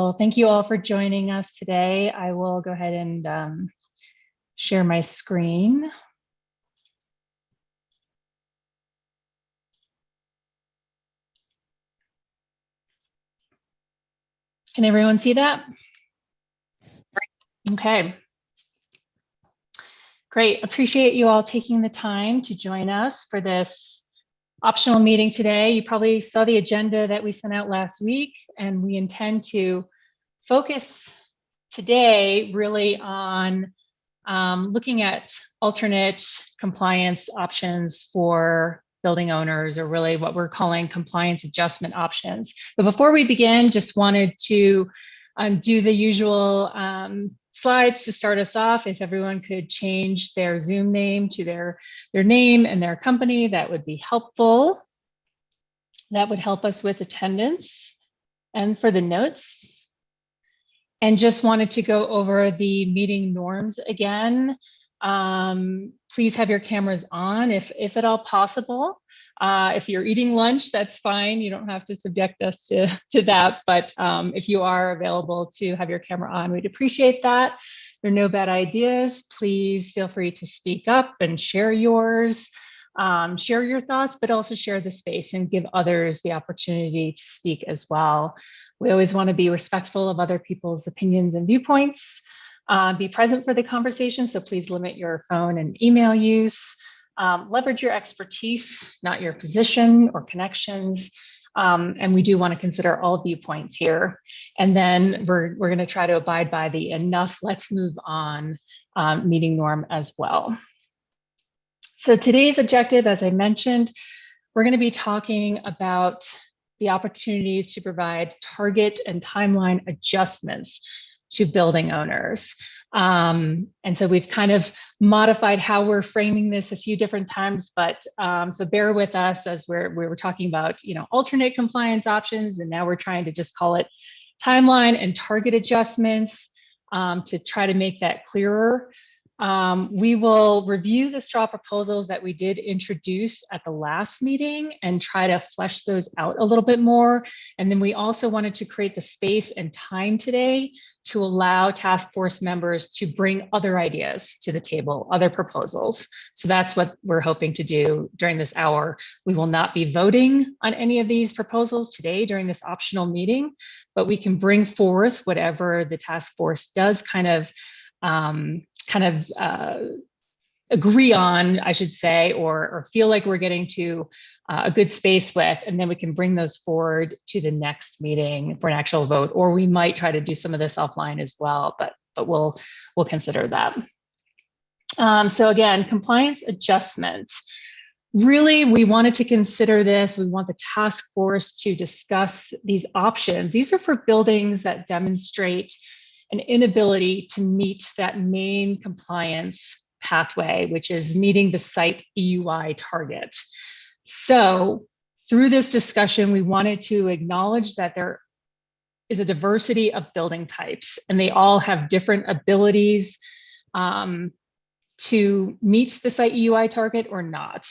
Well, thank you all for joining us today. I will go ahead and share my screen. Can everyone see that? Okay. Great. Appreciate you all taking the time to join us for this optional meeting today. You probably saw the agenda that we sent out last week, and we intend to focus today really on looking at alternate compliance options for building owners, or really what we're calling compliance adjustment options. But before we begin, just wanted to do the usual slides to start us off. If everyone could change their Zoom name to their name and their company, that would be helpful. That would help us with attendance and for the notes. And just wanted to go over the meeting norms again. Please have your cameras on if at all possible. If you're eating lunch, that's fine. You don't have to subject us to that. But if you are available to have your camera on, we'd appreciate that. There are no bad ideas. Please feel free to speak up and share yours. Share your thoughts, but also share the space and give others the opportunity to speak as well. We always want to be respectful of other people's opinions and viewpoints. Be present for the conversation, so please limit your phone and email use. Leverage your expertise, not your position or connections. And we do want to consider all viewpoints here. And then we're going to try to abide by the enough, let's move on meeting norm as well. So today's objective, as I mentioned, we're going to be talking about the opportunities to provide target and timeline adjustments to building owners. And so we've kind of modified how we're framing this a few different times, but so bear with us as we were talking about, alternate compliance options, and now we're trying to just call it timeline and target adjustments to try to make that clearer. We will review the straw proposals that we did introduce at the last meeting and try to flesh those out a little bit more. And then we also wanted to create the space and time today to allow task force members to bring other ideas to the table, other proposals. So that's what we're hoping to do during this hour. We will not be voting on any of these proposals today during this optional meeting, but we can bring forth whatever the task force does kind of agree on, I should say, or feel like we're getting to a good space with, and then we can bring those forward to the next meeting for an actual vote, or we might try to do some of this offline as well, but we'll consider that. So again, compliance adjustments. Really, we wanted to consider this. We want the task force to discuss these options. These are for buildings that demonstrate an inability to meet that main compliance pathway, which is meeting the site EUI target. So through this discussion, we wanted to acknowledge that there is a diversity of building types, and they all have different abilities to meet the site EUI target or not.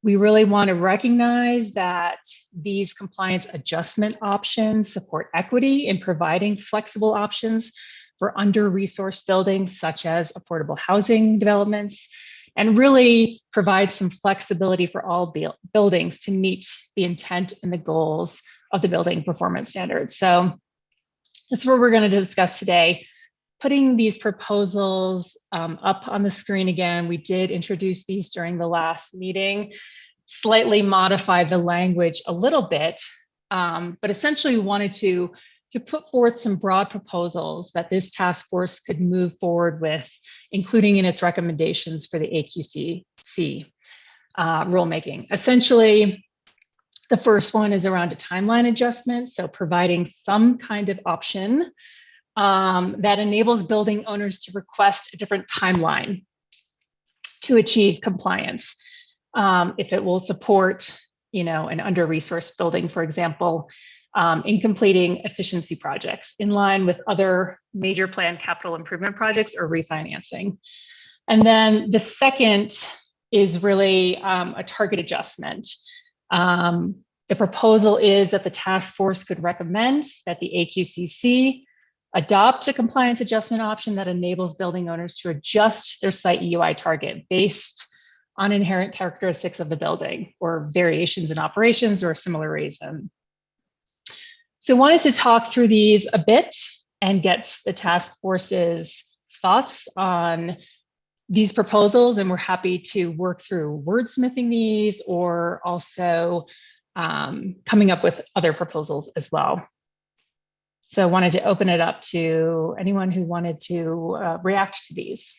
We really want to recognize that these compliance adjustment options support equity in providing flexible options for under-resourced buildings, such as affordable housing developments, and really provide some flexibility for all buildings to meet the intent and the goals of the building performance standards. So that's what we're going to discuss today. Putting these proposals up on the screen again. We did introduce these during the last meeting, slightly modified the language a little bit, but essentially we wanted to put forth some broad proposals that this task force could move forward with, including in its recommendations for the AQCC rulemaking. Essentially, the first one is around a timeline adjustment, so providing some kind of option that enables building owners to request a different timeline to achieve compliance. If it will support, an under-resourced building, for example, in completing efficiency projects in line with other major planned capital improvement projects or refinancing. And then the second is really a target adjustment. The proposal is that the task force could recommend that the AQCC adopt a compliance adjustment option that enables building owners to adjust their site EUI target based on inherent characteristics of the building or variations in operations or a similar reason. So I wanted to talk through these a bit and get the task force's thoughts on these proposals, and we're happy to work through wordsmithing these or also coming up with other proposals as well. So I wanted to open it up to anyone who wanted to react to these.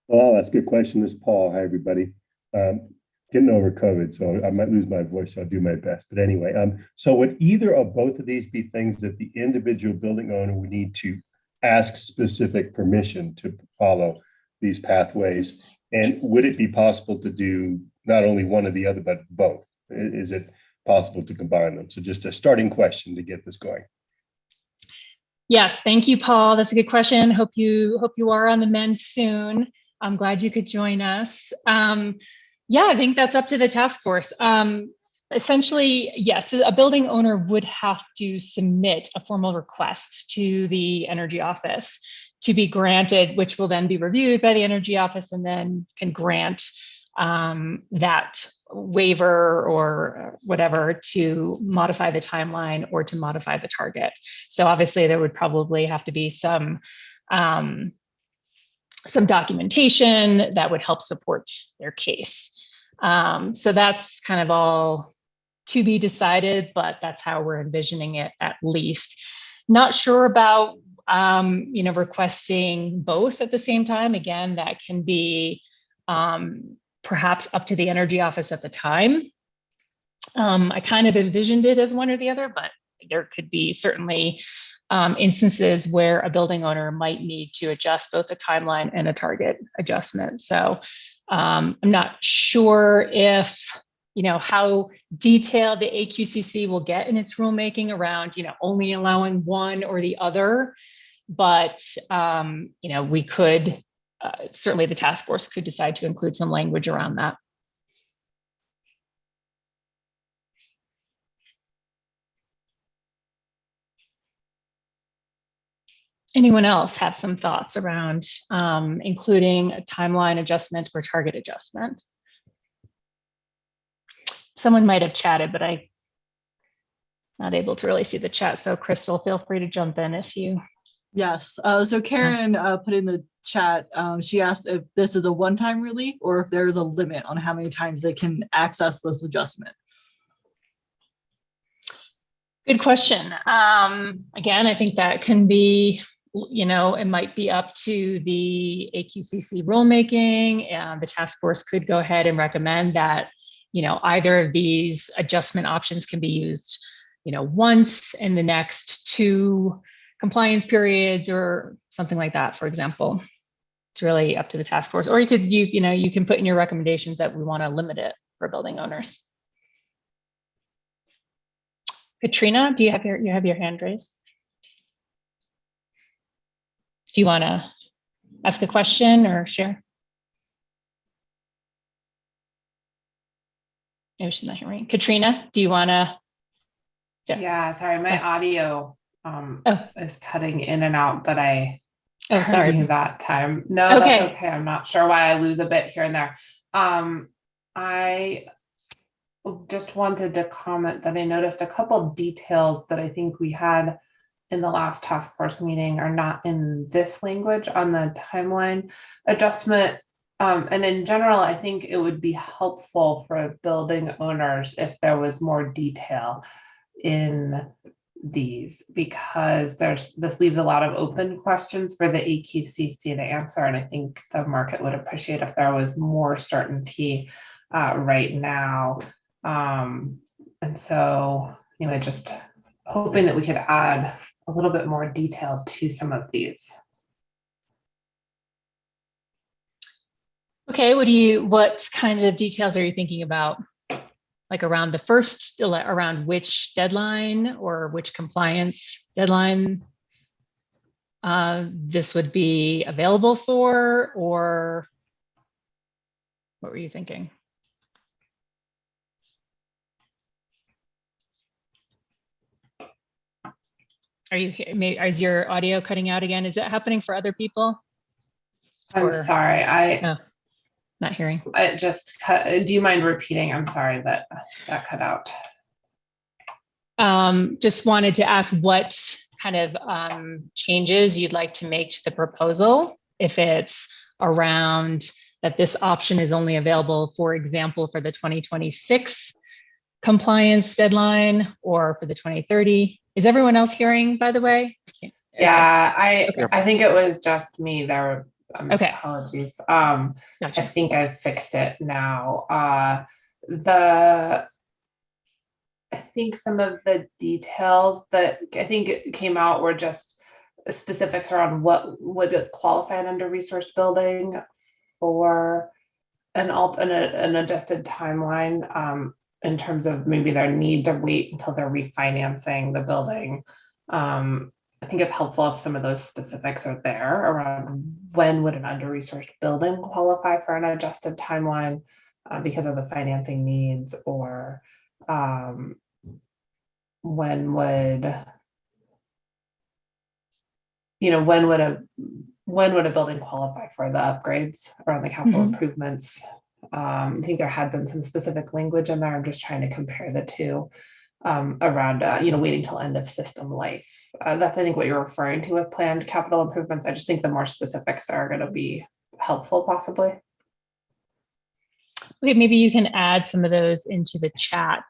Well, that's a good question. This is Paul. Hi, everybody. Getting over COVID, so I might lose my voice, so I'll do my best. But anyway, so would either or both of these be things that the individual building owner would need to ask specific permission to follow these pathways? And would it be possible to do not only one or the other, but both? Is it possible to combine them? So just a starting question to get this going. Yes, thank you, Paul. That's a good question. Hope you are on the mend soon. I'm glad you could join us. Yeah, I think that's up to the task force. Essentially, yes, a building owner would have to submit a formal request to the energy office to be granted, which will then be reviewed by the energy office and then can grant that waiver or whatever to modify the timeline or to modify the target. So obviously there would probably have to be some documentation that would help support their case. So that's kind of all to be decided, but that's how we're envisioning it at least. Not sure about requesting both at the same time. Again, that can be perhaps up to the energy office at the time. I kind of envisioned it as one or the other, but there could be certainly instances where a building owner might need to adjust both a timeline and a target adjustment. So I'm not sure if, how detailed the AQCC will get in its rulemaking around, only allowing one or the other, but, we could, certainly the task force could decide to include some language around that. Anyone else have some thoughts around including a timeline adjustment or target adjustment? Someone might have chatted, but I'm not able to really see the chat. So Crystal, feel free to jump in if you. Yes, so Karen put in the chat, she asked if this is a one-time relief or if there's a limit on how many times they can access this adjustment. Good question. Again, I think that can be, it might be up to the AQCC rulemaking, and the task force could go ahead and recommend that, either of these adjustment options can be used, once in the next 2 compliance periods or something like that, for example. It's really up to the task force. Or you can put in your recommendations that we want to limit it for building owners. Katrina, do you have your hand raised? Do you want to ask a question or share? Maybe she's not hearing. Katrina, do you want to? Yeah, sorry, my audio is cutting in and out, but I heard you that time. No, okay. That's okay. I'm not sure why I lose a bit here and there. I just wanted to comment that I noticed a couple of details that I think we had in the last task force meeting are not in this language on the timeline adjustment. And in general, I think it would be helpful for building owners if there was more detail in these, because this leaves a lot of open questions for the AQCC to answer. And I think the market would appreciate if there was more certainty right now. And so, just hoping that we could add a little bit more detail to some of these. Okay, what kinds of details are you thinking about? Like around around which deadline or which compliance deadline? this would be available for, or what were you thinking? Are you, is your audio cutting out again? Is that happening for other people? I'm sorry, not hearing. I just cut. Do you mind repeating? I'm sorry that cut out. Just wanted to ask what kind of changes you'd like to make to the proposal. If it's around that this option is only available, for example, for the 2026 compliance deadline or for the 2030. Is everyone else hearing, by the way? Yeah, I think it was just me. There were okay. Apologies. Gotcha. I think I've fixed it now. I think some of the details that I think it came out were just specifics around what would qualify an under-resourced building for an adjusted timeline, in terms of maybe their need to wait until they're refinancing the building. I think it's helpful if some of those specifics are there around when would an under-resourced building qualify for an adjusted timeline because of the financing needs, or when would a building qualify for the upgrades around the capital improvements. I think there had been some specific language in there. I'm just trying to compare the two around waiting till end of system life. That's I think what you're referring to with planned capital improvements. I just think the more specifics are going to be helpful possibly. Okay, maybe you can add some of those into the chat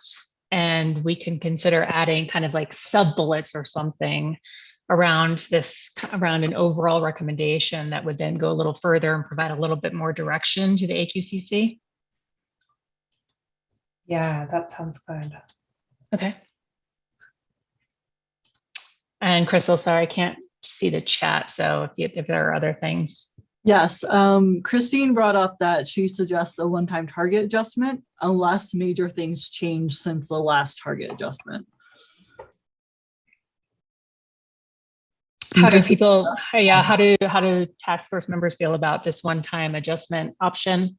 and we can consider adding kind of like sub bullets or something around an overall recommendation that would then go a little further and provide a little bit more direction to the AQCC. Yeah, that sounds good. Okay. And Crystal, sorry, I can't see the chat. So if there are other things. Yes, Christine brought up that she suggests a one-time target adjustment unless major things change since the last target adjustment. How do people, yeah, how do task force members feel about this one-time adjustment option?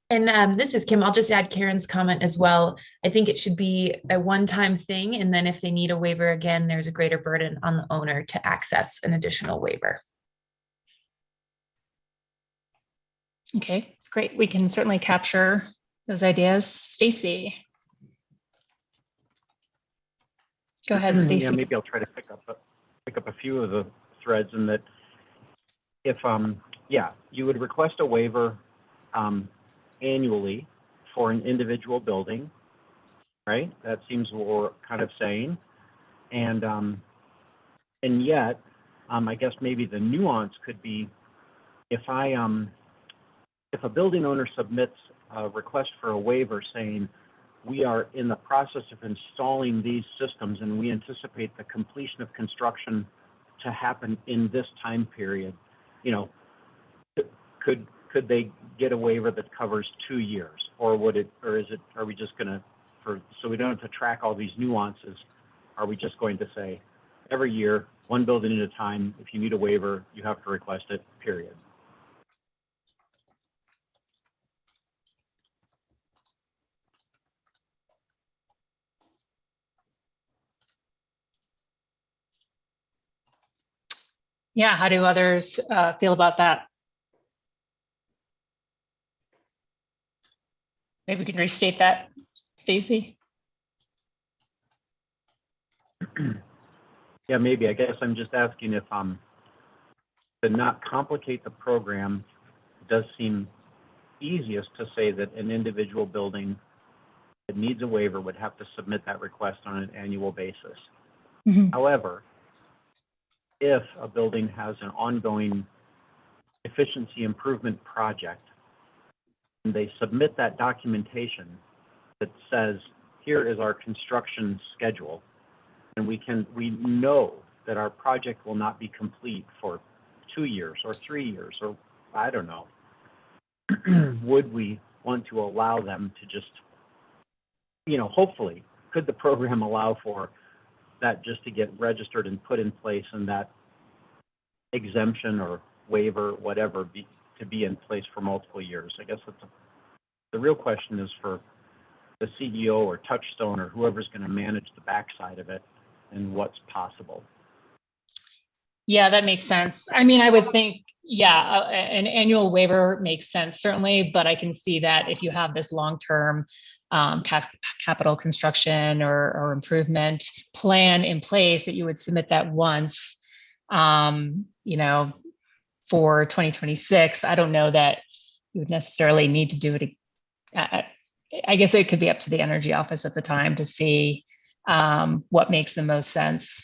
And this is Kim. I'll just add Karen's comment as well. I think it should be a one-time thing. And then if they need a waiver again, there's a greater burden on the owner to access an additional waiver. Okay, great. We can certainly capture those ideas. Stacy. Go ahead, Stacy. Yeah, maybe I'll try to pick up a few of the threads in that. If you would request a waiver annually for an individual building, right? That seems what we're kind of saying, and yet, I guess maybe the nuance could be if a building owner submits a request for a waiver saying, we are in the process of installing these systems and we anticipate the completion of construction to happen in this time period, could they get a waiver that covers 2 years, or are we just going to, so we don't have to track all these nuances, are we just going to say every year, one building at a time, if you need a waiver, you have to request it, period? Yeah, how do others feel about that? Maybe we can restate that, Stacy. Yeah, maybe. I guess I'm just asking if to not complicate the program, it does seem easiest to say that an individual building that needs a waiver would have to submit that request on an annual basis. However, if a building has an ongoing efficiency improvement project and they submit that documentation that says, here is our construction schedule, and we know that our project will not be complete for 2 years or 3 years, or I don't know, would we want to allow them to just, hopefully could the program allow for that just to get registered and put in place, and that exemption or waiver, whatever, to be in place for multiple years? I guess the real question is for the CEO or Touchstone or whoever's going to manage the backside of it and what's possible. Yeah, that makes sense. I mean, I would think, yeah, an annual waiver makes sense, certainly, but I can see that if you have this long-term capital construction or improvement plan in place, that you would submit that once, you know, for 2026. I don't know that you would necessarily need to do it. I guess it could be up to the energy office at the time to see what makes the most sense.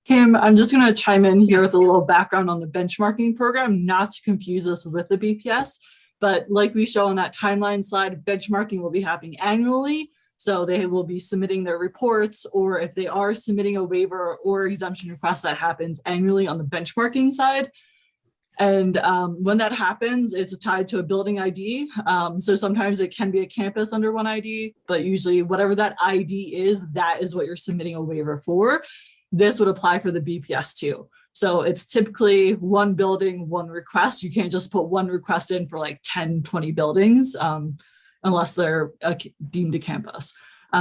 Kim, I'm just going to chime in here with a little background on the benchmarking program, not to confuse us with the BPS, but like we show on that timeline slide, benchmarking will be happening annually. So they will be submitting their reports, or if they are submitting a waiver or exemption request, that happens annually on the benchmarking side. And when that happens, it's tied to a building ID. So sometimes it can be a campus under one ID, but usually whatever that ID is, that is what you're submitting a waiver for. This would apply for the BPS too. So it's typically one building, one request. You can't just put one request in for like 10, 20 buildings unless they're deemed a campus.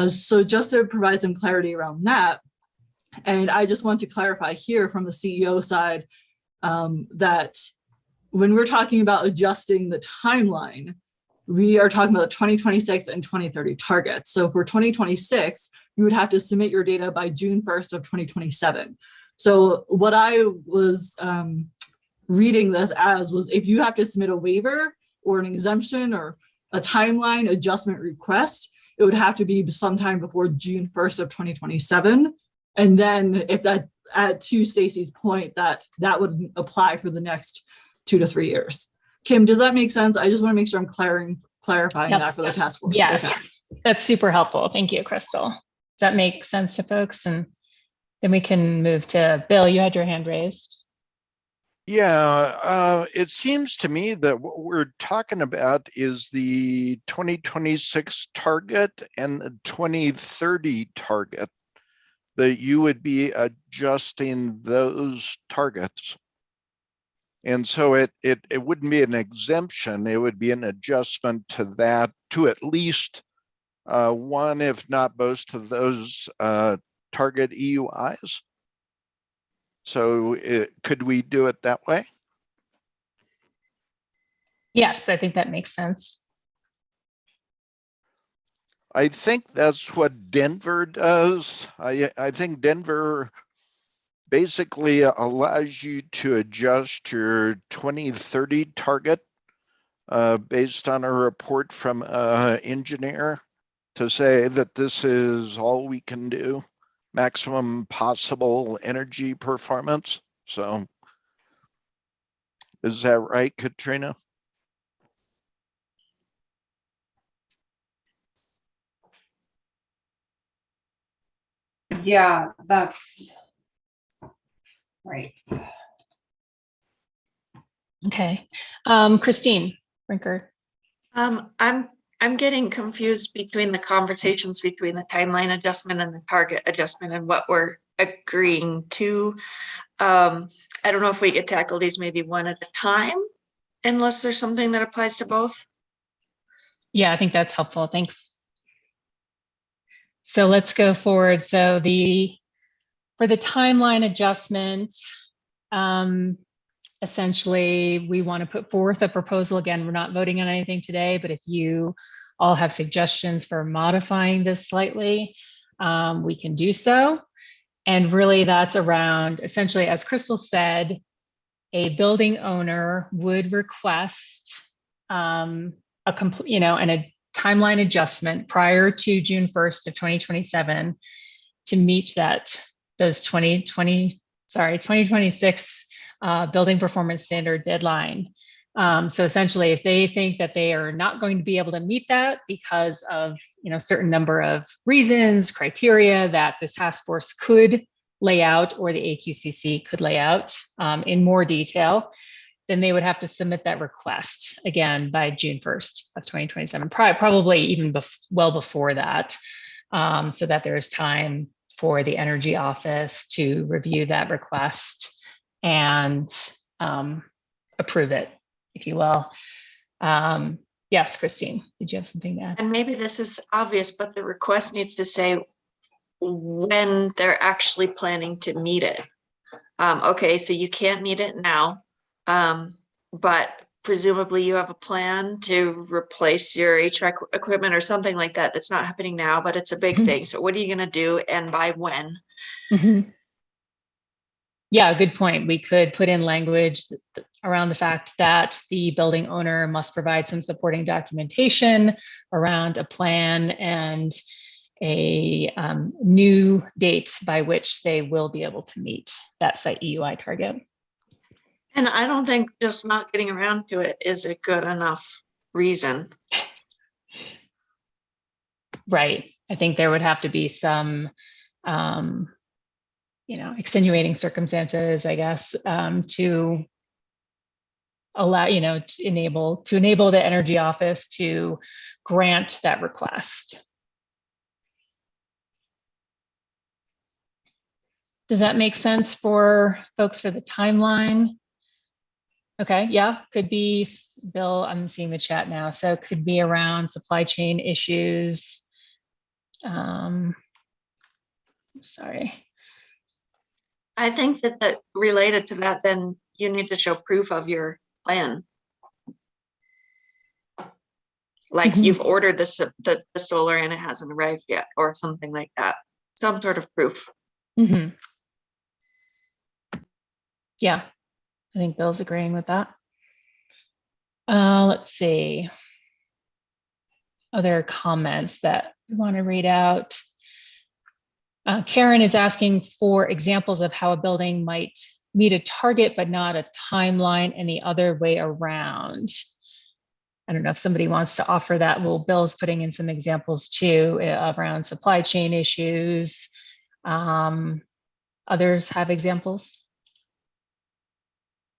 So just to provide some clarity around that, and I just want to clarify here from the CEO side that when we're talking about adjusting the timeline, we are talking about the 2026 and 2030 targets. So for 2026, you would have to submit your data by June 1st of 2027. So what I was reading this as was, if you have to submit a waiver or an exemption or a timeline adjustment request, it would have to be sometime before June 1st of 2027. And then if that, to Stacy's point, that would apply for the next 2 to 3 years. Kim, does that make sense? I just want to make sure I'm clarifying that for the task force. Yes, okay. That's super helpful. Thank you, Crystal. Does that make sense to folks? And then we can move to Bill. You had your hand raised. Yeah, it seems to me that what we're talking about is the 2026 target and the 2030 target, that you would be adjusting those targets. And so it wouldn't be an exemption, it would be an adjustment to that, to at least one, if not most of those target EUIs. So could we do it that way? Yes, I think that makes sense. I think that's what Denver does. I think Denver basically allows you to adjust your 2030 target based on a report from an engineer to say that this is all we can do, maximum possible energy performance. So is that right, Katrina? Yeah, that's right. Okay. Christine Brinker. I'm getting confused between the conversations between the timeline adjustment and the target adjustment and what we're agreeing to. I don't know if we could tackle these maybe one at a time, unless there's something that applies to both. Yeah, I think that's helpful. Thanks. So let's go forward. So for the timeline adjustment, essentially, we want to put forth a proposal. Again, we're not voting on anything today, but if you all have suggestions for modifying this slightly, we can do so. And really that's around, essentially, as Crystal said, a building owner would request and a timeline adjustment prior to June 1st of 2027 to meet those 2026 building performance standard deadline. So essentially, if they think that they are not going to be able to meet that because of certain number of reasons, criteria that this task force could lay out or the AQCC could lay out in more detail, then they would have to submit that request again by June 1st of 2027, probably even well before that. so that there's time for the energy office to review that request and approve it, if you will. Yes, Christine, did you have something to add? And maybe this is obvious, but the request needs to say when they're actually planning to meet it. Okay, so you can't meet it now, but presumably you have a plan to replace your HVAC equipment or something like that. That's not happening now, but it's a big thing. So what are you going to do and by when? Yeah, good point. We could put in language around the fact that the building owner must provide some supporting documentation around a plan and a new date by which they will be able to meet that site EUI target. And I don't think just not getting around to it is a good enough reason. Right. I think there would have to be some, extenuating circumstances, I guess, to allow, to enable the energy office to grant that request. Does that make sense for folks for the timeline? Okay, yeah, could be, Bill, I'm seeing the chat now, so it could be around supply chain issues. Sorry. I think that related to that, then you need to show proof of your plan. Like you've ordered the solar and it hasn't arrived yet or something like that. Some sort of proof. Yeah, I think Bill's agreeing with that. Let's see. Other comments that we want to read out. Karen is asking for examples of how a building might meet a target, but not a timeline, and the other way around. I don't know if somebody wants to offer that. Well, Bill's putting in some examples too around supply chain issues. Others have examples?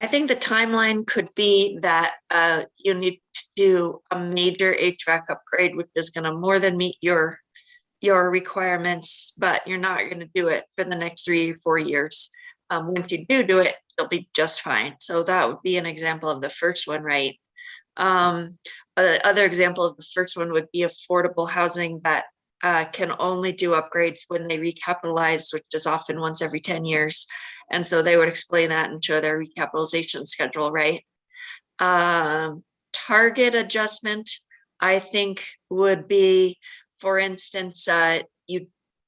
I think the timeline could be that you need to do a major HVAC upgrade, which is going to more than meet your requirements, but you're not going to do it for the next 3 or 4 years. Once you do it, you'll be just fine. So that would be an example of the first one, right? Other example of the first one would be affordable housing that can only do upgrades when they recapitalize, which is often once every 10 years. And so they would explain that and show their recapitalization schedule, right? Target adjustment, I think, would be, for instance, you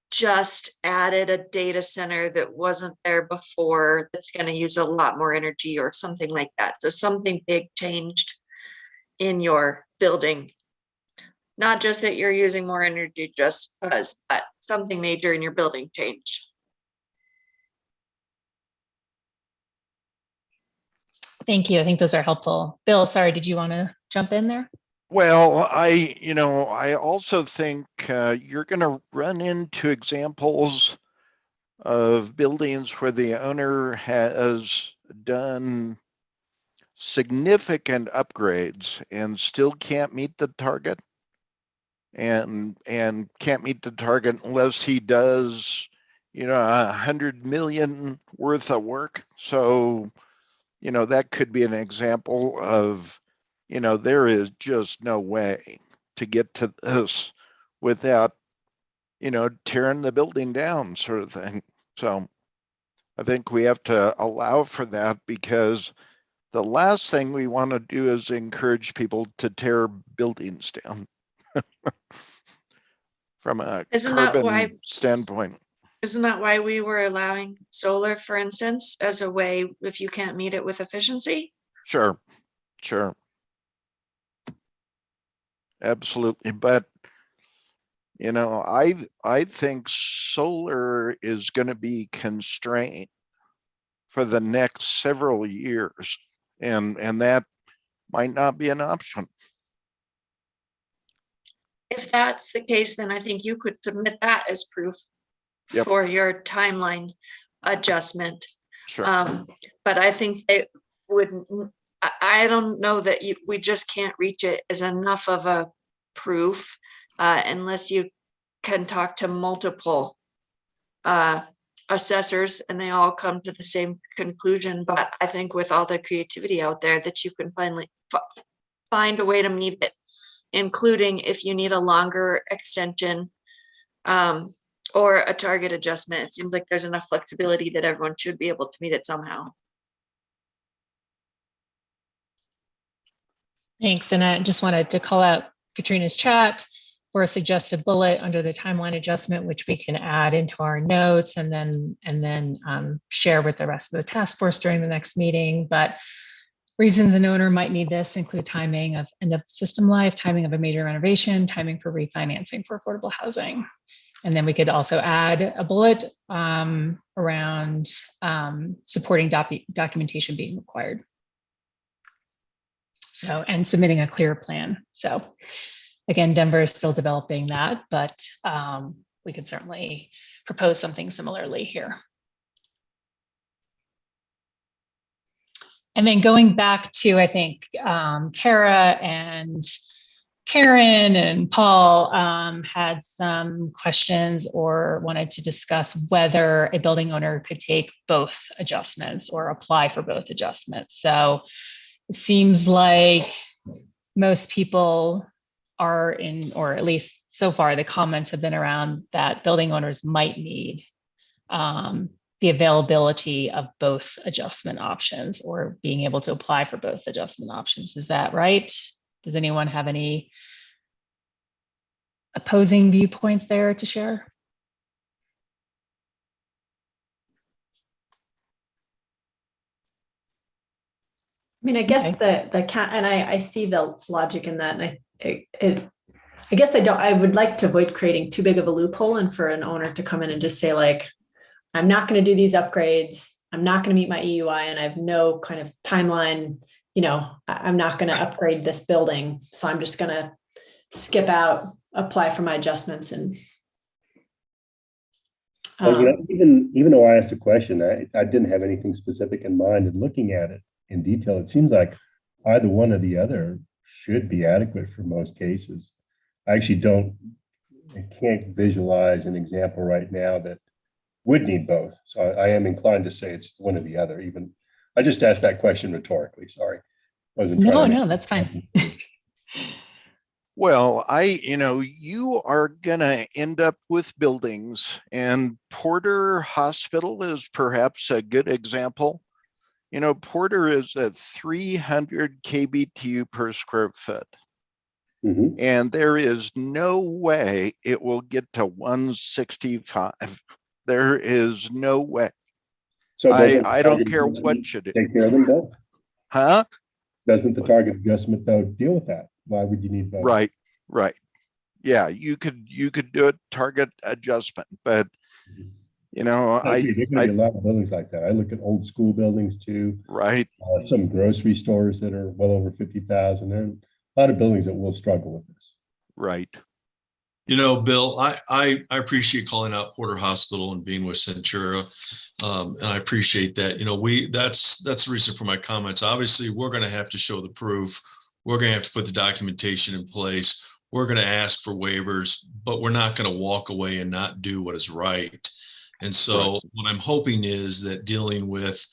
just added a data center that wasn't there before that's going to use a lot more energy or something like that. So something big changed in your building. Not just that you're using more energy just because, but something major in your building changed. Thank you. I think those are helpful. Bill, sorry, did you want to jump in there? Well, I also think you're going to run into examples of buildings where the owner has done significant upgrades and still can't meet the target, and can't meet the target unless he does, $100 million worth of work. So, that could be an example of, there is just no way to get to this without, tearing the building down, sort of thing. So I think we have to allow for that, because the last thing we want to do is encourage people to tear buildings down from a carbon standpoint. Isn't that why we were allowing solar, for instance, as a way if you can't meet it with efficiency? Sure. Absolutely. But, I think solar is going to be constrained for the next several years, and that might not be an option. If that's the case, then I think you could submit that as proof for your timeline adjustment. Sure. But I think they wouldn't. I don't know that we just can't reach it as enough of a proof unless you can talk to multiple assessors and they all come to the same conclusion. But I think with all the creativity out there that you can finally find a way to meet it, including if you need a longer extension or a target adjustment. It seems like there's enough flexibility that everyone should be able to meet it somehow. Thanks. And I just wanted to call out Katrina's chat for a suggested bullet under the timeline adjustment, which we can add into our notes and then share with the rest of the task force during the next meeting. But reasons an owner might need this include timing of end of system life, timing of a major renovation, timing for refinancing for affordable housing. And then we could also add a bullet around supporting documentation being required. So, and submitting a clear plan. So again, Denver is still developing that, but we could certainly propose something similarly here. And then going back to, I think, Kara and Karen and Paul had some questions or wanted to discuss whether a building owner could take both adjustments or apply for both adjustments. So it seems like most people are in, or at least so far, the comments have been around that building owners might need the availability of both adjustment options or being able to apply for both adjustment options. Is that right? Does anyone have any opposing viewpoints there to share? I mean, I guess and I see the logic in that, and I guess I would like to avoid creating too big of a loophole and for an owner to come in and just say like, I'm not going to do these upgrades. I'm not going to meet my EUI and I have no kind of timeline. You know, I'm not going to upgrade this building. So I'm just going to skip out, apply for my adjustments. And well, even though I asked a question, I didn't have anything specific in mind, and looking at it in detail, it seems like either one or the other should be adequate for most cases. I can't visualize an example right now that would need both. So I am inclined to say it's one or the other. Even I just asked that question rhetorically. Sorry, No, that's fine. Well, you are gonna end up with buildings, and Porter Hospital is perhaps a good example. You know, Porter is at 300 kBTU per square foot. Mm-hmm. And there is no way it will get to 165. There is no way. So I don't care what you do. Take care of them both. Huh? Doesn't the target adjustment though deal with that? Why would you need both? Right. Yeah, you could do a target adjustment, but you know, there's going to be a lot of buildings like that. I look at old school buildings too. Right. Some grocery stores that are well over 50,000. There are a lot of buildings that will struggle with this. Right. You know, Bill, I appreciate calling out Porter Hospital and being with Centura, and I appreciate that. You know, that's the reason for my comments. Obviously, we're going to have to show the proof. We're going to have to put the documentation in place. We're going to ask for waivers, but we're not going to walk away and not do what is right. And so what I'm hoping is that dealing with,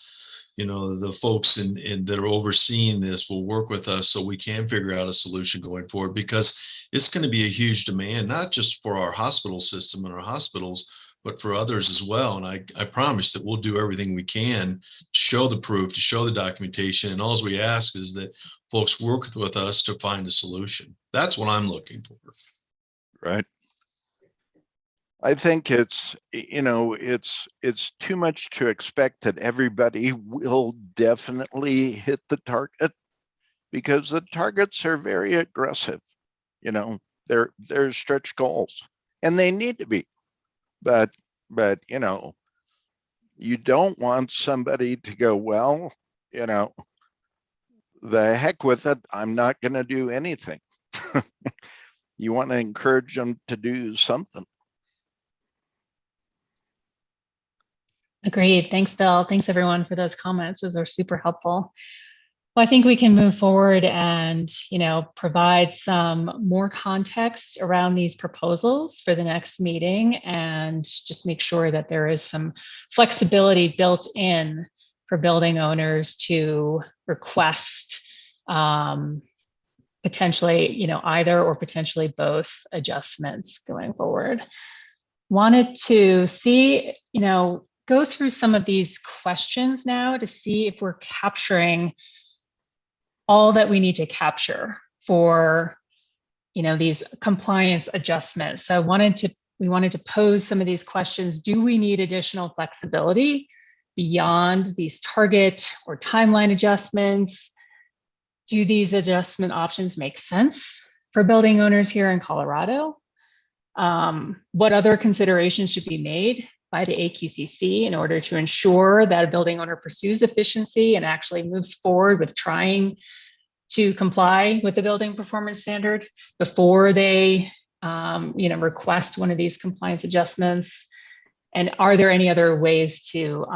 you know, the folks that are overseeing this will work with us so we can figure out a solution going forward, because it's going to be a huge demand, not just for our hospital system and our hospitals, but for others as well. And I promise that we'll do everything we can to show the proof, to show the documentation. And all we ask is that folks work with us to find a solution. That's what I'm looking for. Right. I think it's too much to expect that everybody will definitely hit the target, because the targets are very aggressive. You know, they're stretch goals, and they need to be. But you know, you don't want somebody to go, well, you know, the heck with it, I'm not going to do anything. You want to encourage them to do something. Agreed. Thanks, Bill. Thanks, everyone, for those comments. Those are super helpful. Well, I think we can move forward and, provide some more context around these proposals for the next meeting and just make sure that there is some flexibility built in for building owners to request potentially, either or potentially both adjustments going forward. Wanted to see, go through some of these questions now to see if we're capturing all that we need to capture for, these compliance adjustments. So we wanted to pose some of these questions. Do we need additional flexibility beyond these target or timeline adjustments? Do these adjustment options make sense for building owners here in Colorado? What other considerations should be made by the AQCC in order to ensure that a building owner pursues efficiency and actually moves forward with trying to comply with the building performance standard before they request one of these compliance adjustments? And are there any other ways to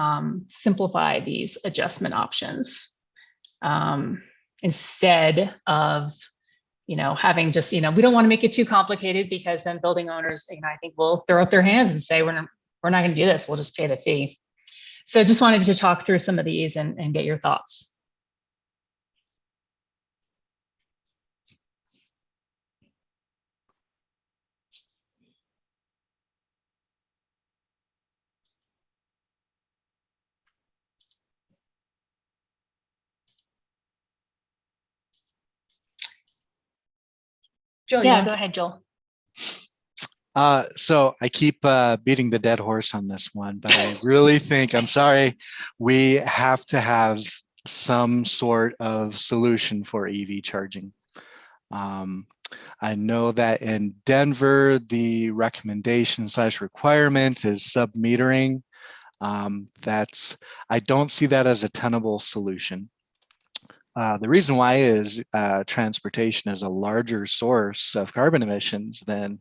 simplify these adjustment options instead of having just, we don't want to make it too complicated, because then building owners, I think will throw up their hands and say, we're not going to do this. We'll just pay the fee. So just wanted to talk through some of these and get your thoughts. Joel, Yeah, go ahead, Joel. So I keep beating the dead horse on this one, but I really think, I'm sorry, we have to have some sort of solution for EV charging. I know that in Denver, the recommendation / requirement is sub-metering. I don't see that as a tenable solution. The reason why is transportation is a larger source of carbon emissions than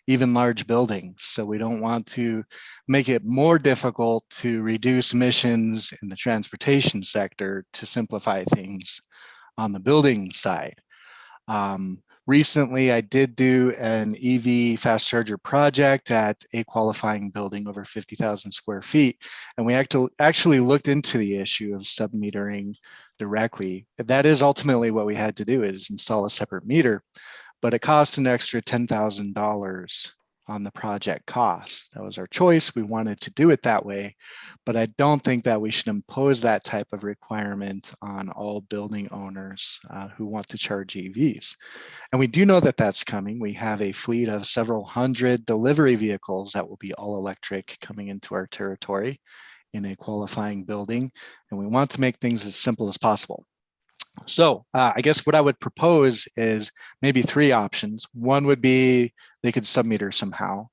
even large buildings. So we don't want to make it more difficult to reduce emissions in the transportation sector to simplify things on the building side. Recently, I did do an EV fast charger project at a qualifying building over 50,000 square feet. And we actually looked into the issue of sub-metering directly. That is ultimately what we had to do, is install a separate meter, but it cost an extra $10,000 on the project cost. That was our choice. We wanted to do it that way, but I don't think that we should impose that type of requirement on all building owners who want to charge EVs. And we do know that that's coming. We have a fleet of several hundred delivery vehicles that will be all electric coming into our territory in a qualifying building, and we want to make things as simple as possible. So I guess what I would propose is maybe 3 options. One would be they could sub-meter somehow.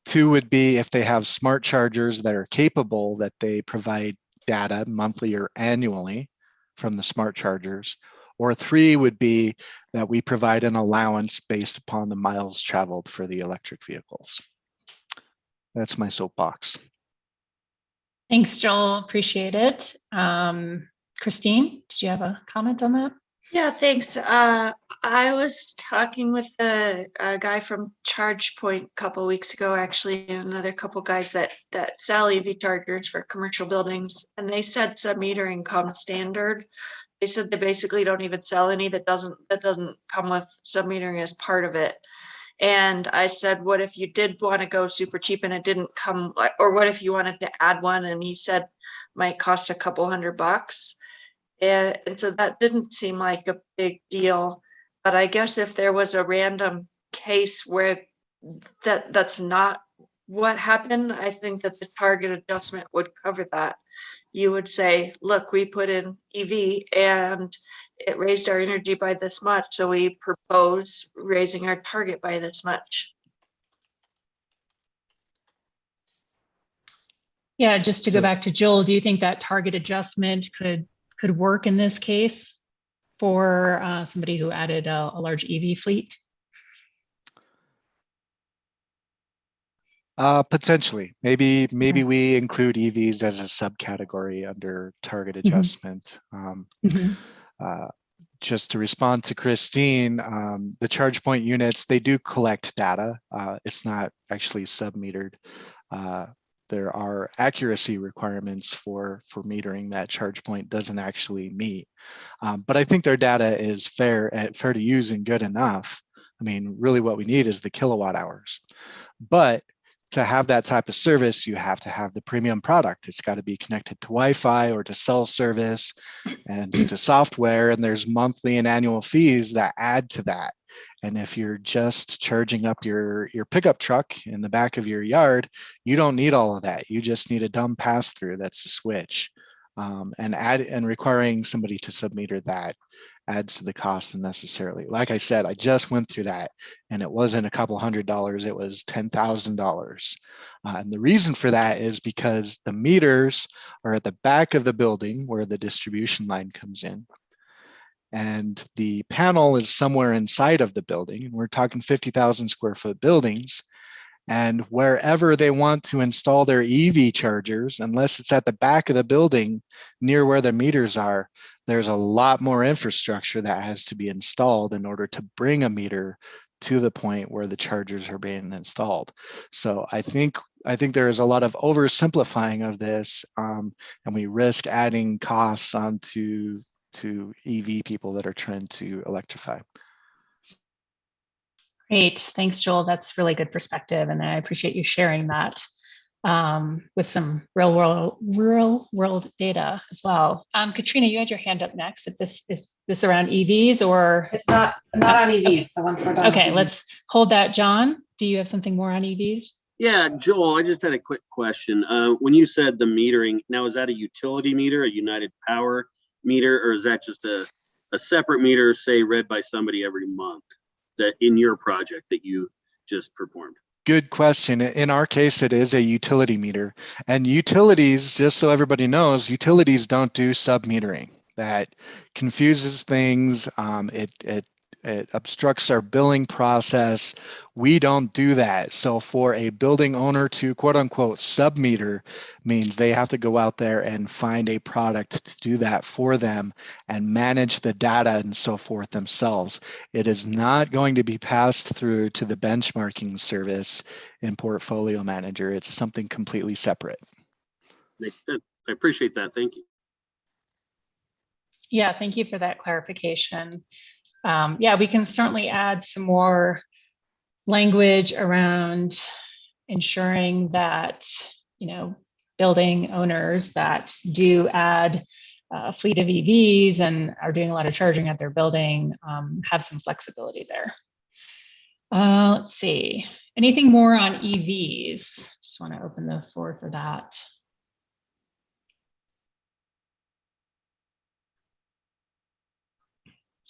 2 would be if they have smart chargers that are capable, that they provide data monthly or annually from the smart chargers. Or 3 would be that we provide an allowance based upon the miles traveled for the electric vehicles. That's my soapbox. Thanks, Joel. Appreciate it. Christine, did you have a comment on that? Yeah, thanks. I was talking with a guy from ChargePoint a couple of weeks ago, actually, and another couple guys that sell EV chargers for commercial buildings, and they said sub-metering comes standard. They said they basically don't even sell any that doesn't come with sub-metering as part of it. And I said, what if you did want to go super cheap and it didn't come, or what if you wanted to add one? And he said might cost a couple $100. And so that didn't seem like a big deal. But I guess if there was a random case where that's not what happened, I think that the target adjustment would cover that. You would say, look, we put in EV and it raised our energy by this much, so we propose raising our target by this much. Yeah, just to go back to Joel, do you think that target adjustment could work in this case for somebody who added a large EV fleet? Potentially. Maybe we include EVs as a subcategory under target adjustment. Just to respond to Christine, the charge point units, they do collect data. It's not actually sub-metered. There are accuracy requirements for metering that charge point doesn't actually meet. But I think their data is fair to use and good enough. I mean, really what we need is the kilowatt hours. But to have that type of service, you have to have the premium product. It's got to be connected to Wi-Fi or to cell service and to software. And there's monthly and annual fees that add to that. And if you're just charging up your pickup truck in the back of your yard, you don't need all of that. You just need a dumb pass-through that's a switch. And requiring somebody to submeter that adds to the cost unnecessarily. Like I said, I just went through that and it wasn't a couple $100, it was $10,000. And the reason for that is because the meters are at the back of the building where the distribution line comes in. And the panel is somewhere inside of the building. And we're talking 50,000 square foot buildings. And wherever they want to install their EV chargers, unless it's at the back of the building near where the meters are, there's a lot more infrastructure that has to be installed in order to bring a meter to the point where the chargers are being installed. So I think there is a lot of oversimplifying of this, and we risk adding costs onto EV people that are trying to electrify. Great. Thanks, Joel. That's really good perspective. And I appreciate you sharing that with some real world data as well. Katrina, you had your hand up next. If is this around EVs or? It's not on EVs. Okay. So once we're done. Okay, let's hold that. John, do you have something more on EVs? Yeah, Joel, I just had a quick question. When you said the metering, now is that a utility meter, a United Power meter, or is that just a separate meter, say read by somebody every month that in your project that you just performed? Good question. In our case, it is a utility meter. And utilities, just so everybody knows, utilities don't do sub-metering. That confuses things. It obstructs our billing process. We don't do that. So for a building owner to quote unquote sub-meter means they have to go out there and find a product to do that for them and manage the data and so forth themselves. It is not going to be passed through to the benchmarking service in Portfolio Manager. It's something completely separate. I appreciate that. Thank you. Yeah, thank you for that clarification. Yeah, we can certainly add some more language around ensuring that, building owners that do add a fleet of EVs and are doing a lot of charging at their building have some flexibility there. Let's see, anything more on EVs? Just want to open the floor for that.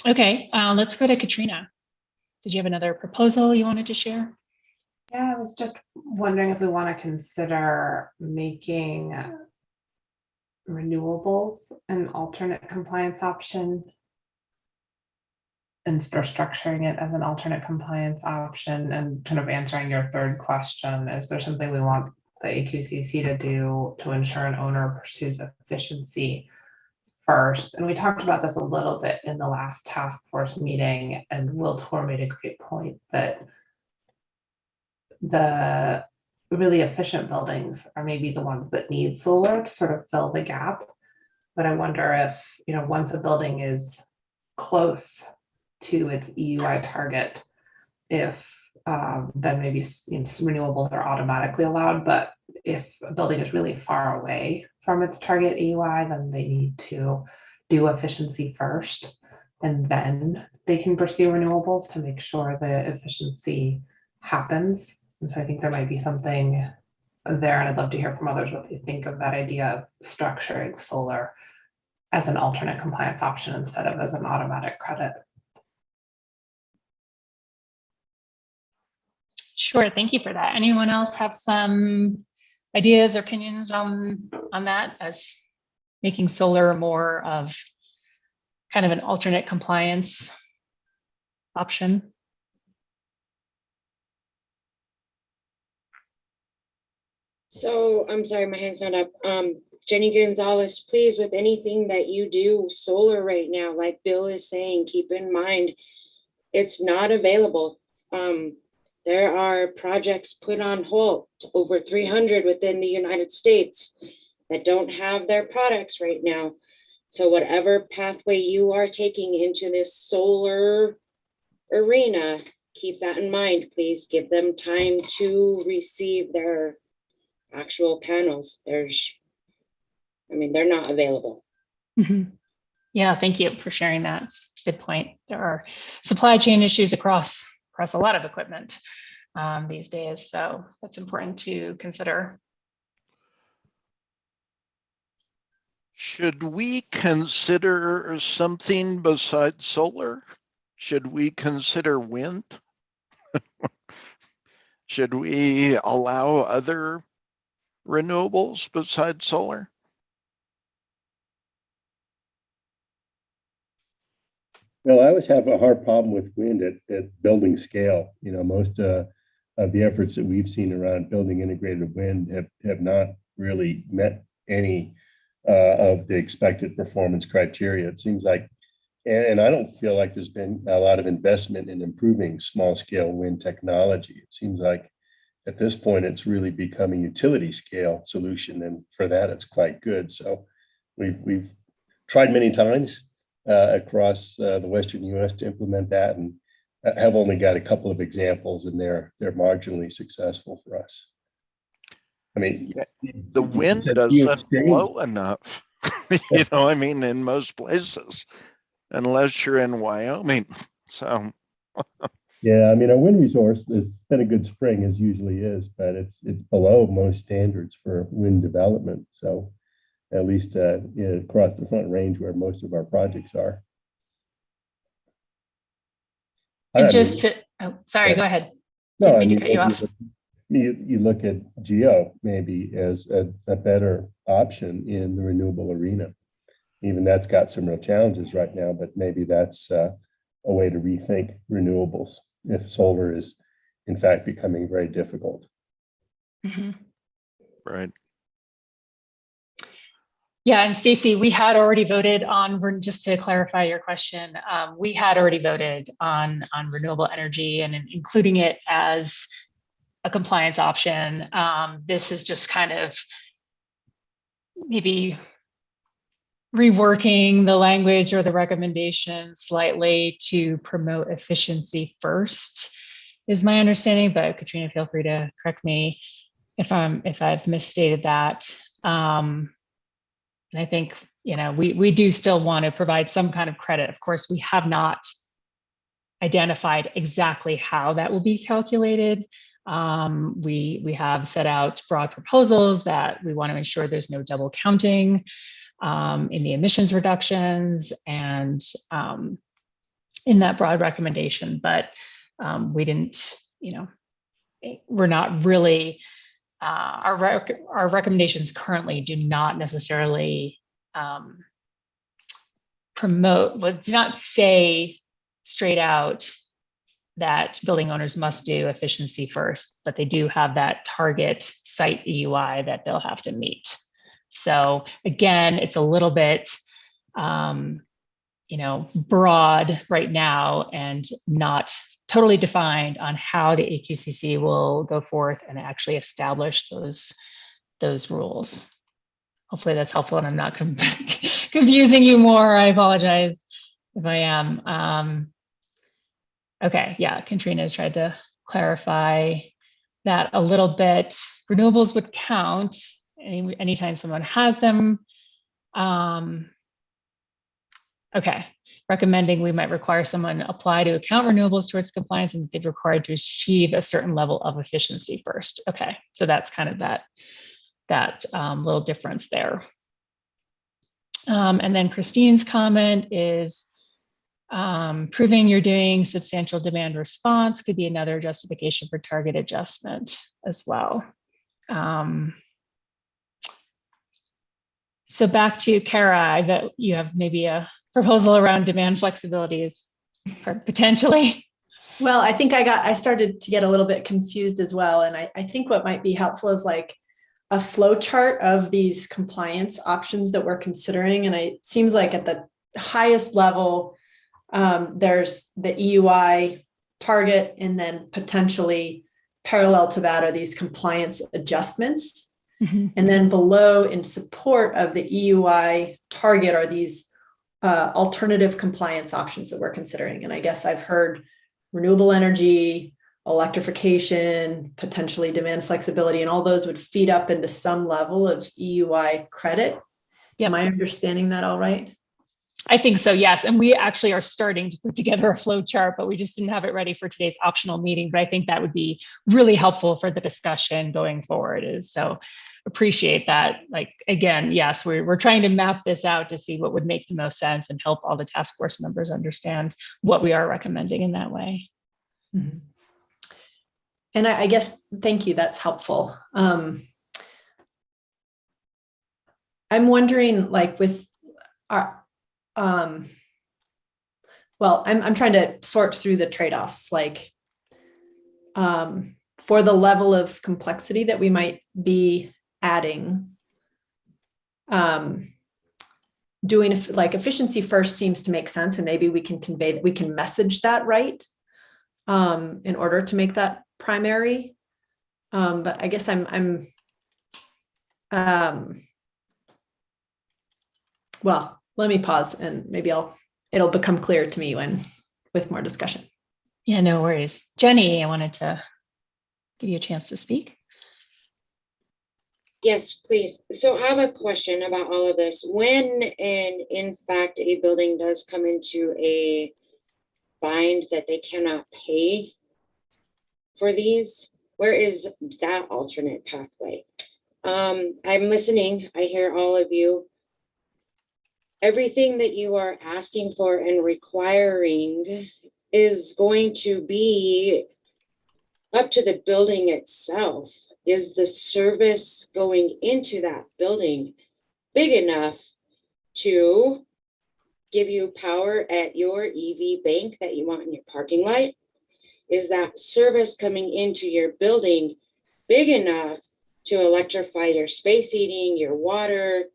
Okay, let's go to Katrina. Did you have another proposal you wanted to share? Yeah, I was just wondering if we want to consider making renewables an alternate compliance option and structuring it as an alternate compliance option, and kind of answering your third question. Is there something we want the AQCC to do to ensure an owner pursues efficiency first? And we talked about this a little bit in the last task force meeting, and Will Tor made a great point that the really efficient buildings are maybe the ones that need solar to sort of fill the gap. But I wonder if, once a building is close to its EUI target, if then maybe renewables are automatically allowed. But if a building is really far away from its target EUI, then they need to do efficiency first, and then they can pursue renewables to make sure the efficiency happens. And so I think there might be something there, and I'd love to hear from others what they think of that idea of structuring solar as an alternate compliance option instead of as an automatic credit. Sure, thank you for that. Anyone else have some ideas or opinions on that, as making solar more of kind of an alternate compliance option? So I'm sorry, my hand's not up. Jenny Gonzalez, please, with anything that you do solar right now, like Bill is saying, keep in mind, it's not available. There are projects put on hold, over 300 within the United States, that don't have their products right now. So whatever pathway you are taking into this solar arena, keep that in mind, please. Give them time to receive their actual panels. They're not available. Mm-hmm. Yeah, thank you for sharing that. It's a good point. There are supply chain issues across a lot of equipment these days, so that's important to consider. Should we consider something besides solar? Should we consider wind? Should we allow other renewables besides solar? Well, I always have a hard problem with wind at building scale. You know, most of the efforts that we've seen around building integrated wind have not really met any of the expected performance criteria. It seems like, and I don't feel like there's been a lot of investment in improving small scale wind technology. It seems like at this point, it's really become a utility scale solution. And for that, it's quite good. So we've tried many times across the Western US to implement that, and have only got a couple of examples, and they're marginally successful for us. I mean, the wind doesn't blow enough, you know, I mean, in most places, unless you're in Wyoming. So yeah, I mean, our wind resource has been a good spring, as usually is, but it's below most standards for wind development. So at least across the Front Range where most of our projects are. And sorry, go ahead. No, I mean, you look at geo maybe as a better option in the renewable arena. Even that's got some real challenges right now, but maybe that's a way to rethink renewables if solar is in fact becoming very difficult. Mm-hmm. Right. Yeah, and Stacy, we had already voted on, just to clarify your question, we had already voted on renewable energy and including it as a compliance option. This is just kind of maybe reworking the language or the recommendation slightly to promote efficiency first, is my understanding. But Katrina, feel free to correct me if I've misstated that. And I think, you know, we do still want to provide some kind of credit. Of course, we have not identified exactly how that will be calculated. We have set out broad proposals that we want to ensure there's no double counting in the emissions reductions and in that broad recommendation. But we didn't, you know, we're not really, our recommendations currently do not necessarily promote, but do not say straight out that building owners must do efficiency first, but they do have that target site EUI that they'll have to meet. So again, it's a little bit, you know, broad right now and not totally defined on how the AQCC will go forth and actually establish those rules. Hopefully that's helpful and I'm not confusing you more. I apologize if I am. Okay, yeah, Katrina has tried to clarify that a little bit. Renewables would count anytime someone has them. Okay, recommending we might require someone apply to account renewables towards compliance and be required to achieve a certain level of efficiency first. Okay, so that's kind of that little difference there. And then Christine's comment is proving you're doing substantial demand response could be another justification for target adjustment as well. So back to Kara, that you have maybe a proposal around demand flexibilities potentially. Well, I think I started to get a little bit confused as well. And I think what might be helpful is like, a flow chart of these compliance options that we're considering. And it seems like at the highest level, there's the EUI target, and then potentially parallel to that are these compliance adjustments. Mm-hmm. And then below, in support of the EUI target, are these alternative compliance options that we're considering. And I guess I've heard renewable energy, electrification, potentially demand flexibility, and all those would feed up into some level of EUI credit. Yep. Am I understanding that all right? I think so, yes. And we actually are starting to put together a flow chart, but we just didn't have it ready for today's optional meeting. But I think that would be really helpful for the discussion going forward. So appreciate that. Like, again, yes, we're trying to map this out to see what would make the most sense and help all the task force members understand what we are recommending in that way. Mm-hmm. And I guess, thank you, that's helpful. I'm wondering, like with our, well, I'm trying to sort through the trade-offs, like for the level of complexity that we might be adding, doing like efficiency first seems to make sense, and maybe we can convey that, we can message that right in order to make that primary. But I guess well, let me pause and maybe it'll become clear to me with more discussion. Yeah, no worries. Jenny, I wanted to give you a chance to speak. Yes, please. So I have a question about all of this. When, and in fact, a building does come into a bind that they cannot pay for these, where is that alternate pathway? I'm listening. I hear all of you. Everything that you are asking for and requiring is going to be up to the building itself. Is the service going into that building big enough to give you power at your EV bank that you want in your parking lot? Is that service coming into your building big enough to electrify your space heating, your water,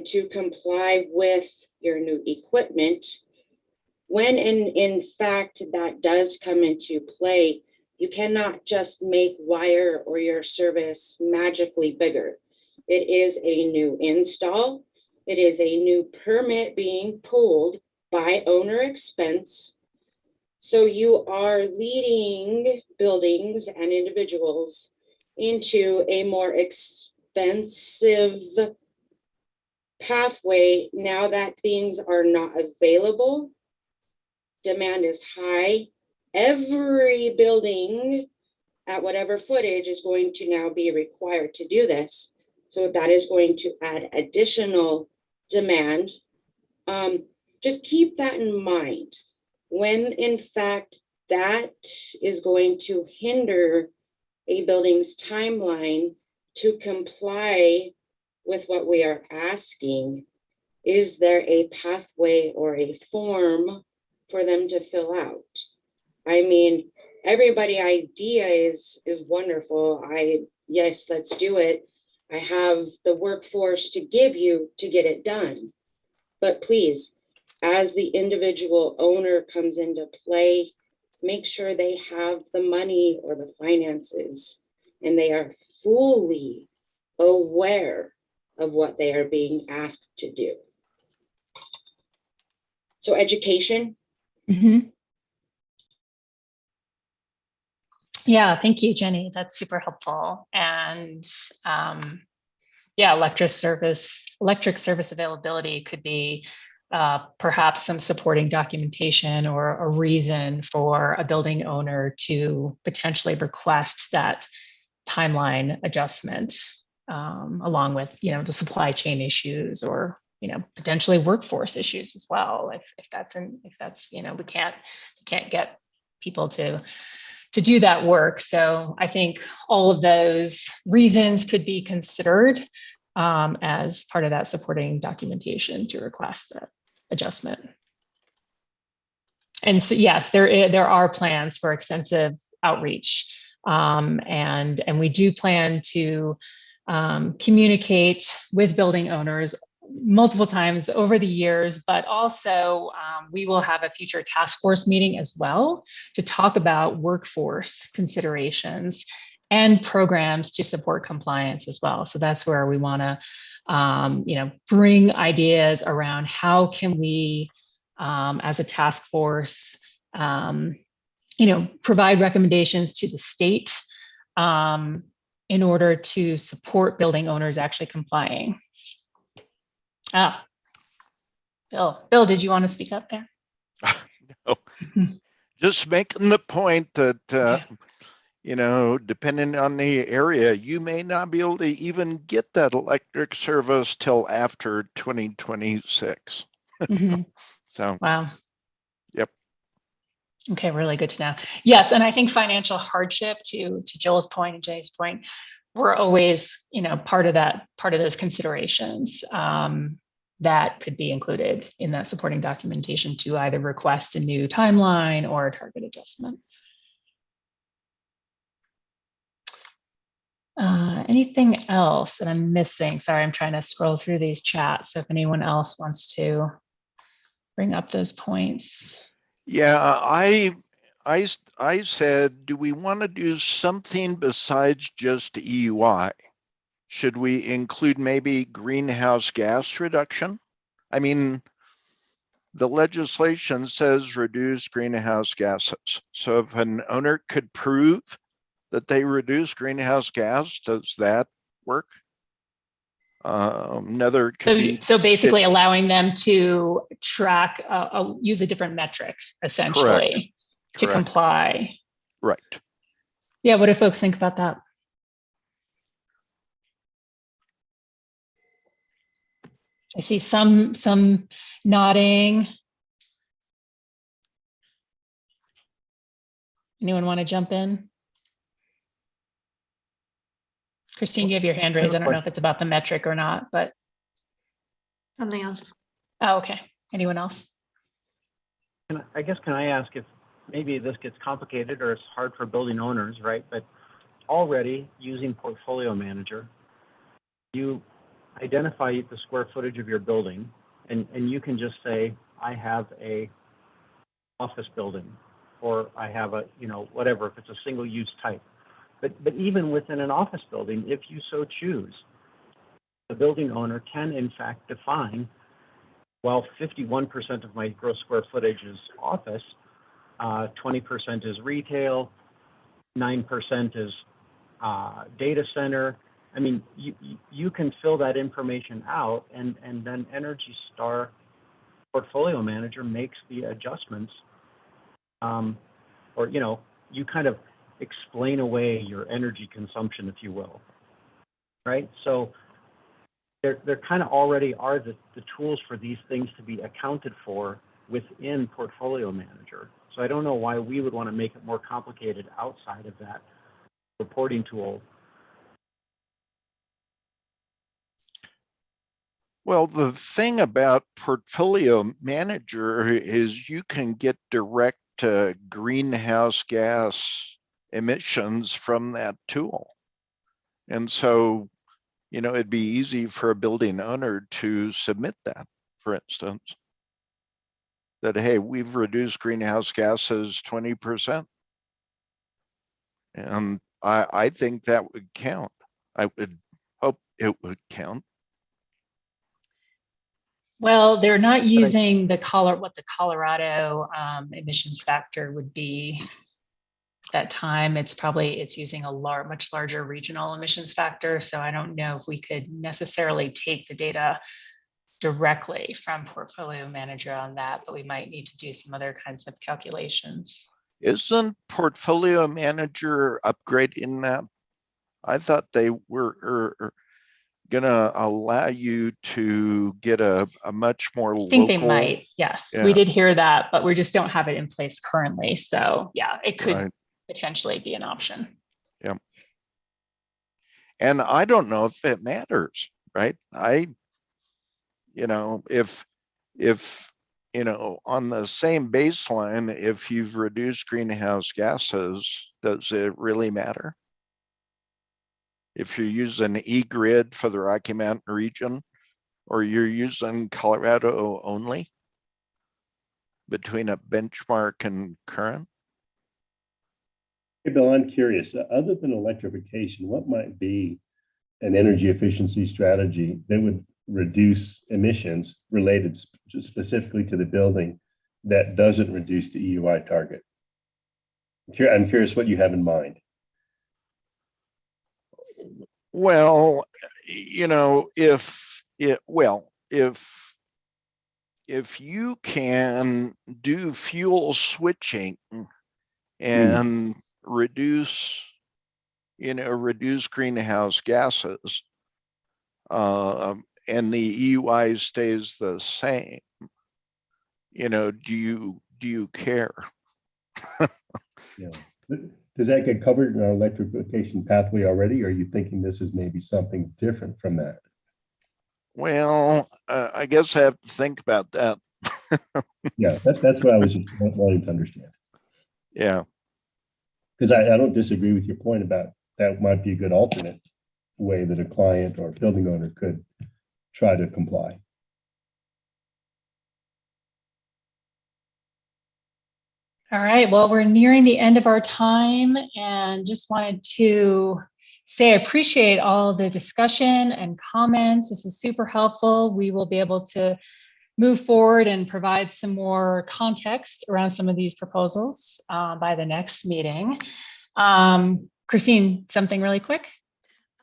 to comply with your new equipment? When in fact that does come into play, you cannot just make wire or your service magically bigger. It is a new install. It is a new permit being pulled by owner expense. So you are leading buildings and individuals into a more expensive pathway now that things are not available. Demand is high. Every building at whatever footage is going to now be required to do this. So that is going to add additional demand. Just keep that in mind when in fact that is going to hinder a building's timeline to comply with what we are asking. Is there a pathway or a form for them to fill out? I mean, everybody idea is wonderful. Yes, let's do it. I have the workforce to give you to get it done. But please, as the individual owner comes into play, make sure they have the money or the finances and they are fully aware of what they are being asked to do. So education. Mm-hmm. Yeah, thank you, Jenny. That's super helpful. And yeah, electric service availability could be perhaps some supporting documentation or a reason for a building owner to potentially request that timeline adjustment, along with, the supply chain issues or, potentially workforce issues as well. If that's, we can't get people to do that work. So I think all of those reasons could be considered as part of that supporting documentation to request that adjustment. And so, yes, there are plans for extensive outreach, and we do plan to communicate with building owners multiple times over the years, but also we will have a future task force meeting as well to talk about workforce considerations and programs to support compliance as well. So that's where we want to, bring ideas around how can we, as a task force, provide recommendations to the state in order to support building owners actually complying. Bill, did you want to speak up there? No. Just making the point that, depending on the area, you may not be able to even get that electric service till after 2026. So, wow. Yep. Okay, really good to know. Yes, and I think financial hardship, to Joel's point and Jay's point, we're always, part of those considerations that could be included in that supporting documentation to either request a new timeline or a target adjustment. Anything else that I'm missing? Sorry, I'm trying to scroll through these chats. So if anyone else wants to bring up those points. Yeah, I said, do we want to do something besides just EUI? Should we include maybe greenhouse gas reduction? I mean, the legislation says reduce greenhouse gases. So if an owner could prove that they reduce greenhouse gas, does that work? Another could be so basically allowing them to track, use a different metric essentially to comply. Right. Yeah. What do folks think about that? I see some nodding. Anyone want to jump in? Christine, you have your hand raised. I don't know if it's about the metric or not, but. Something else. Oh, okay. Anyone else? Can I ask if maybe this gets complicated or it's hard for building owners, right? But already using Portfolio Manager, you identify the square footage of your building, and you can just say, I have a office building, or I have a, whatever, if it's a single use type. But even within an office building, if you so choose, the building owner can in fact define, well, 51% of my gross square footage is office, 20% is retail, 9% is data center. I mean, you can fill that information out, and then Energy Star Portfolio Manager makes the adjustments, or you kind of explain away your energy consumption, if you will, right? So there kind of already are the tools for these things to be accounted for within Portfolio Manager. So I don't know why we would want to make it more complicated outside of that reporting tool. Well, the thing about Portfolio Manager is you can get direct greenhouse gas emissions from that tool. And so, it'd be easy for a building owner to submit that, for instance, that, hey, we've reduced greenhouse gases 20%. And I think that would count. I would hope it would count. Well, they're not using what the Colorado emissions factor would be at that time. It's using a much larger regional emissions factor. So I don't know if we could necessarily take the data directly from Portfolio Manager on that, but we might need to do some other kinds of calculations. Isn't Portfolio Manager upgrading that? I thought they were gonna allow you to get a much more local. I think they might, yes. Yeah. We did hear that, but we just don't have it in place currently. So yeah, it could potentially be an option. Yeah. And I don't know if it matters, right? If on the same baseline, if you've reduced greenhouse gases, does it really matter? if you're using eGrid for the Rocky Mountain region, or you're using Colorado only between a benchmark and current? Hey, Bill, I'm curious, other than electrification, what might be an energy efficiency strategy that would reduce emissions related specifically to the building that doesn't reduce the EUI target? I'm curious what you have in mind. Well, you know, if you can do fuel switching and reduce greenhouse gases, and the EUI stays the same, you know, do you care? Yeah. Does that get covered in our electrification pathway already? Or are you thinking this is maybe something different from that? Well, I guess I have to think about that. Yeah, that's what I was just wanting to understand. Yeah. Because I don't disagree with your point about that might be a good alternate way that a client or building owner could try to comply. All right, well, we're nearing the end of our time and just wanted to say I appreciate all the discussion and comments. This is super helpful. We will be able to move forward and provide some more context around some of these proposals by the next meeting. Christine, something really quick?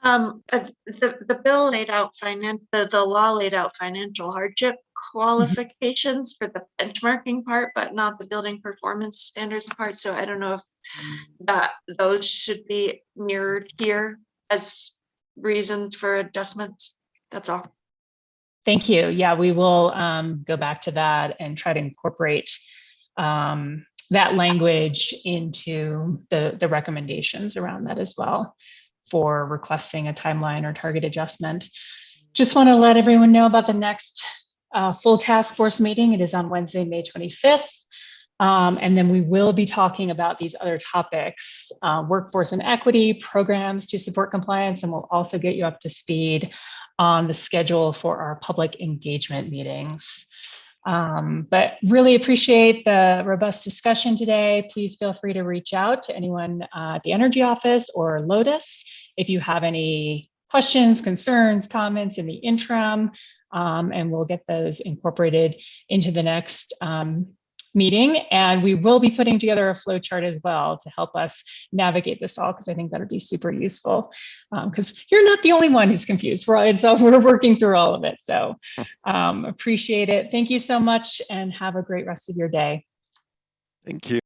The bill laid out the law laid out financial hardship qualifications for the benchmarking part, but not the building performance standards part. So I don't know if those should be mirrored here as reasons for adjustments. That's all. Thank you. Yeah, we will go back to that and try to incorporate that language into the recommendations around that as well for requesting a timeline or target adjustment. Just want to let everyone know about the next full task force meeting. It is on Wednesday, May 25th. And then we will be talking about these other topics, workforce and equity programs to support compliance, and we'll also get you up to speed on the schedule for our public engagement meetings. But really appreciate the robust discussion today. Please feel free to reach out to anyone at the Energy Office or Lotus if you have any questions, concerns, comments in the interim, and we'll get those incorporated into the next meeting. And we will be putting together a flow chart as well to help us navigate this all, because I think that would be super useful, because you're not the only one who's confused. We're working through all of it. So appreciate it. Thank you so much and have a great rest of your day. Thank you.